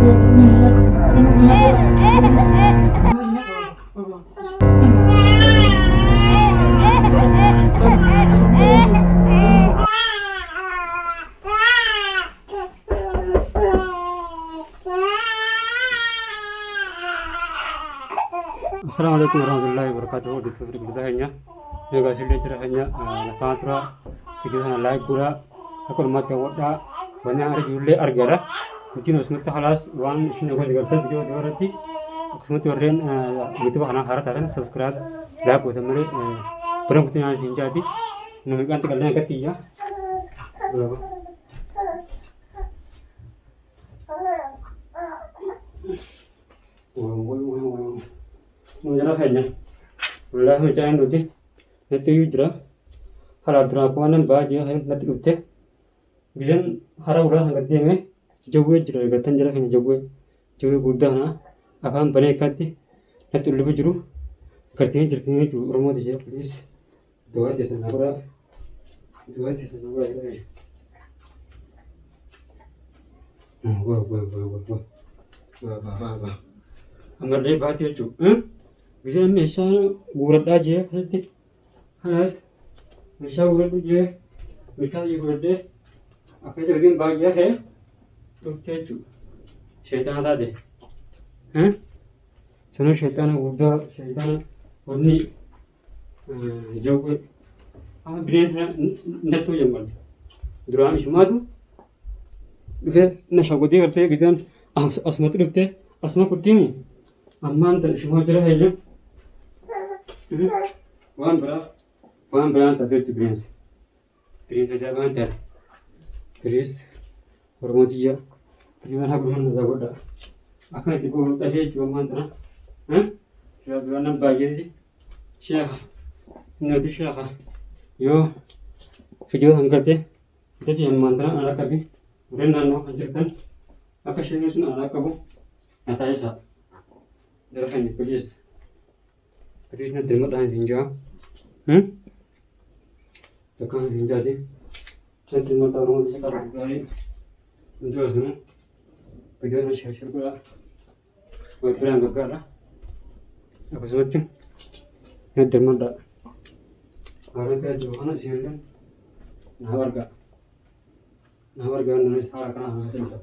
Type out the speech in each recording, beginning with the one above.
Assalamualaikum warahmatullahi wabarakatuh. Di sini kita hanya juga sudah cerahnya nafatura kita hanya like gula aku mata wada banyak hari julle argara mungkin usmut halas wan isne ko digarta video dorati usmut warren gitu hana harat aran subscribe like ko tamare perang kutina sinjati numikan tegalnya ketiya Menjadi hanya, ulah macam itu je. Nanti ujra, harap berakuan bahagia hanya nanti ucap. Bijan harap ulah sangat dia me, jauh ujra, gatan jara hanya jauh buddha na, akan banyak kati. Nanti lebih juru, kerjanya jernih juru rumah dia please. Doa jasa nabra ini. Wah. Amar deh bahagia cu, bisa misal urat aja, nanti, halas, misal urat aja, misal urat deh, apa jadi bahagia है, तो क्या cu, शैतान आता दे, सुनो शैतान उड़ा, शैतान उन्नी, जो कोई, हम ब्रेन न तो जमल, दुरान शुमादु, फिर नशागोदी करते हैं किसान, असमत रखते, असमत कुत्ती में Aman tak semua cerah aja. Wan berang tak ada Prince saja bantar. Prince hormat dia. Prince nak berman dah boda. Akan itu pun tadi cuma mantra. Sudah berana bagi ni. Syekh, nanti syekh. Yo, video angkat deh. Jadi yang mantra anak kami. Berenang no anjurkan. Apa syekh ni anak kamu? Nanti saya. Jangan please nak terima dah hinja, takkan hinja di, saya terima tahu orang sekarang dari, menjual semua, pergi nak share pula, buat perang kerja, apa sebetulnya, nak terima dah, orang kerja mana sih kan, nawarga nulis salah kerana hasil tu,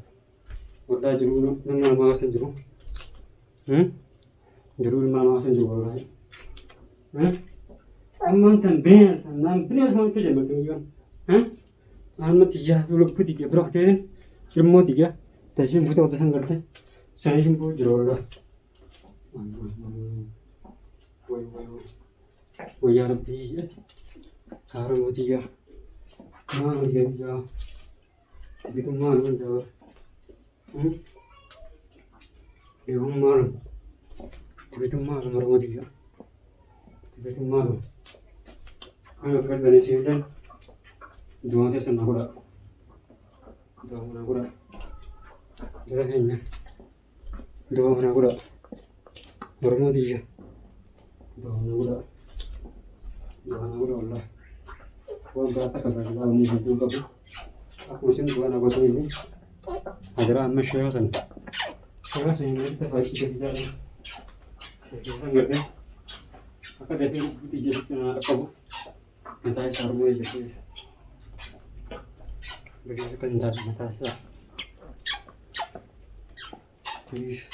udah juru, nama hasil juru, जरूर मानो से जो बोल रहा है अमन तन ब्रेन नाम ब्रेन समझ पे जब तुम यों हम मत जा लोग खुद के ब्रॉक थे जब मोती क्या तैसे मुझे तो संग करते सही से पूछ जरूर रहा वो यार भी सारा मोती क्या मान गया जा अभी तुम मान बन जाओ ये हम मान Begitu malu orang dia. Begitu malu. Kalau kerja di sini kan, dua orang senang pula. Jelasnya, dua orang pula. Orang dia. Dua orang pula Allah. Kau berapa kerja kalau ni juga tu? Aku sini dua orang kosong ini. Ajaran masih orang. Orang sini kita harus kerja. Sangat ni, apa dah tu tiga setengah apa? Nanti saya mulai jadi, begitu kencar nanti saya, please,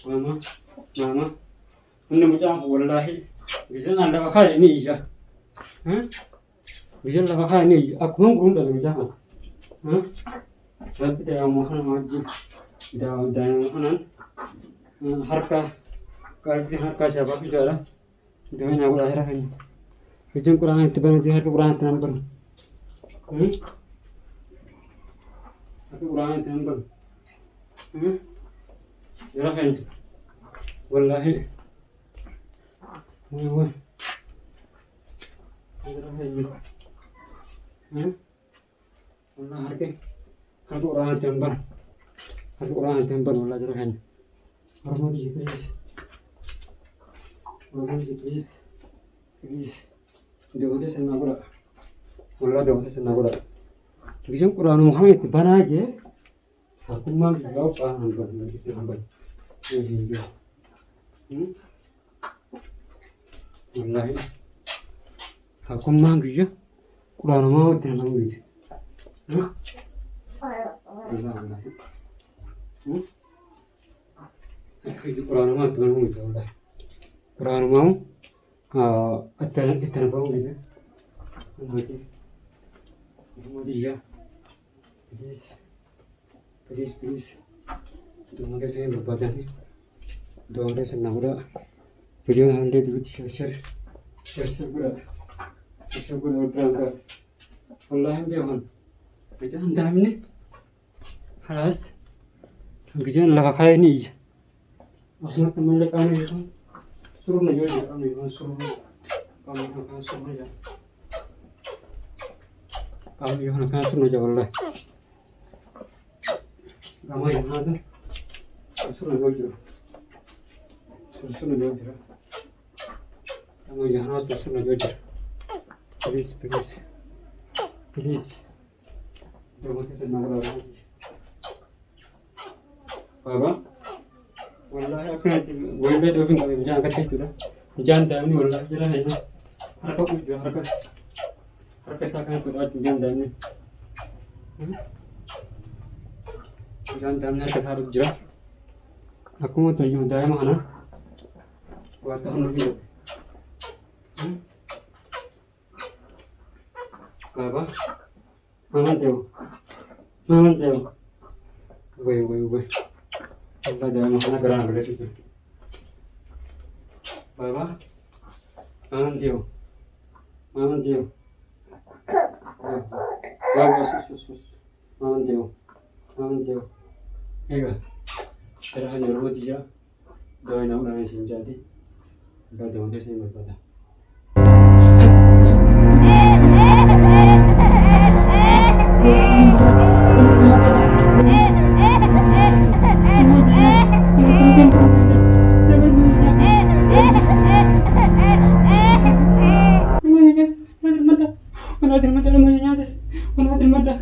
mama, anda macam wallahi, bisa anda pakai ini ya, bisa anda pakai ini, aku pun dah macam, tapi dah makan macam, dah makanan. Harka siapa bicara dengan aku lahir hari ini. Ujung kurang itu baru jual kurang itu number. Aku kurang itu number. Jarak ini. Wallahi. Jarak ini. Wallah harga. Aku kurang itu number. Aku kurang itu number. Wallah jarak ini. Hormat please. Dewa senang pula. Wallah dewa senang pula. Bising Quran Muhammad itu bana aja. Aku mah jauh paham banget itu hamba. Iya. Wallahi. Aku mah gitu. Kurang mau tidak mau gitu. Wallahi. Itu kurang mau tidak mau gitu. Wallahi. Kurang mau. Kita mau gitu. Nanti. Mau dia. Please. Doakan saya berbadan nih. Doakan senang udah. Video nanti dulu share gua berangkat. Wallahi biarkan. Kita hendak ini. Halas. Kemudian lah kayak ini. Maksudnya teman kami itu suruh aja kami suruh kami akan suruh aja. Kami akan suruh aja wallahi. Kami yang ada suruh aja. Suruh aja. Kami yang ada suruh aja. Please. Jangan senang lagi. Baba, wallahi aku nanti boleh dong kalau jangan kata itu dah. Jangan dah ini wallahi jelah ini. Harga ujuk harga sekarang aku ada jangan dah ini. Jangan dah ini harga harus jelah. Aku mau tunjuk dah mana? Buat tahun lagi. Baba, mana jauh? Woi. Allah jangan mana kerana kerja itu. Baba, mana dia? Baba, sus. Mana dia? Ega. Terang nyuruh dia. Doa nak orang yang jadi. Dah jangan terus ini berpada. Mana ada mata.